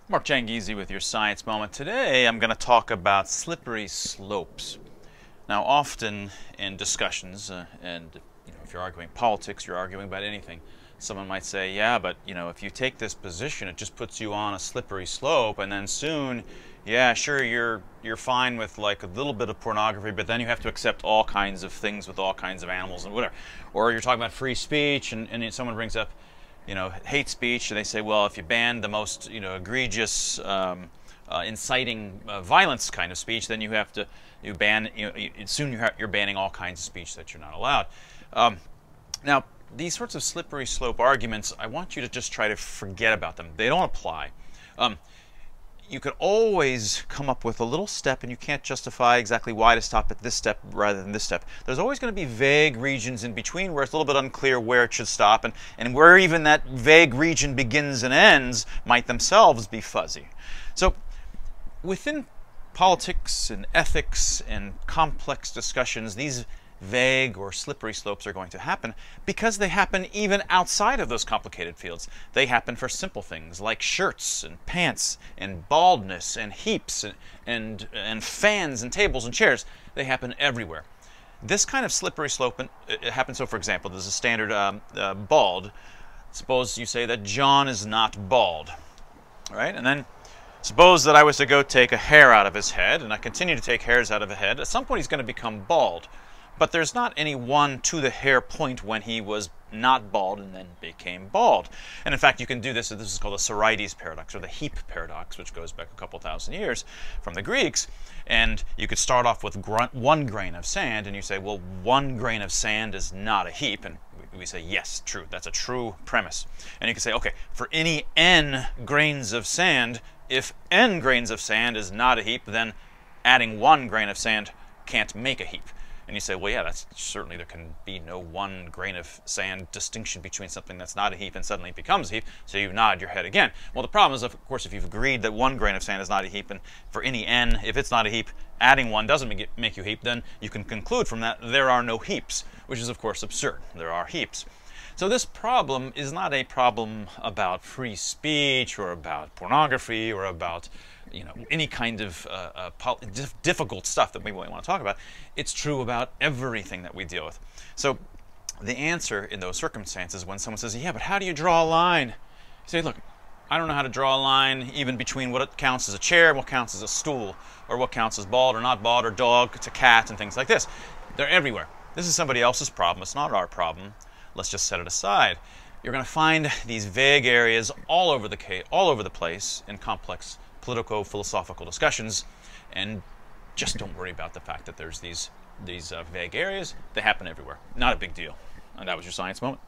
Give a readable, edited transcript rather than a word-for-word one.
mchangizi with your science moment. Today I'm going to talk about slippery slopes. Now, often in discussions, if you're arguing politics, you're arguing about anything, someone might say, yeah, but if you take this position, it just puts you on a slippery slope, and then soon, yeah, sure, you're fine with like a little bit of pornography, but then you have to accept all kinds of things with all kinds of animals and whatever. Or you're talking about free speech, and someone brings up hate speech, and they say, well, if you ban the most, egregious, inciting violence kind of speech, then you ban, soon you're banning all kinds of speech that you're not allowed. Now, these sorts of slippery slope arguments, I want you to just try to forget about them. They don't apply. You could always come up with a little step, and you can't justify exactly why to stop at this step rather than this step. There's always going to be vague regions in between where it's a little bit unclear where it should stop, and where even that vague region begins and ends might themselves be fuzzy. So within politics and ethics and complex discussions, these vague or slippery slopes are going to happen because they happen even outside of those complicated fields. They happen for simple things like shirts and pants and baldness and heaps and fans and tables and chairs. They happen everywhere. This kind of slippery slope, it happens. So, for example, there's a standard bald. Suppose you say that John is not bald, right? And then suppose that I was to go take a hair out of his head, and I continue to take hairs out of his head. At some point, he's going to become bald. But there's not any one to the hair point when he was not bald and then became bald. And in fact, you can do this. This is called the Sorites paradox, or the heap paradox, which goes back a couple thousand years from the Greeks. And you could start off with 1 grain of sand, and you say, well, 1 grain of sand is not a heap. And we say, yes, true. That's a true premise. And you can say, okay, for any n grains of sand, if n grains of sand is not a heap, then adding 1 grain of sand can't make a heap. And you say, well, yeah, that's certainly there can be no 1 grain of sand distinction between something that's not a heap and suddenly it becomes a heap, so you nod your head again. Well, the problem is, of course, if you've agreed that 1 grain of sand is not a heap, and for any n, if it's not a heap, adding 1 doesn't make you a heap, then you can conclude from that there are no heaps, which is, of course, absurd. There are heaps. So this problem is not a problem about free speech or about pornography or about any kind of difficult stuff that we want to talk about. It's true about everything that we deal with. So the answer in those circumstances, when someone says, yeah, but how do you draw a line? You say, look, I don't know how to draw a line even between what counts as a chair and what counts as a stool, or what counts as bald or not bald, or dog to cat and things like this. They're everywhere. This is somebody else's problem. It's not our problem. Let's just set it aside. You're going to find these vague areas all over the place in complex politico-philosophical discussions, and just don't worry about the fact that there's these vague areas. They happen everywhere. Not a big deal. And that was your science moment.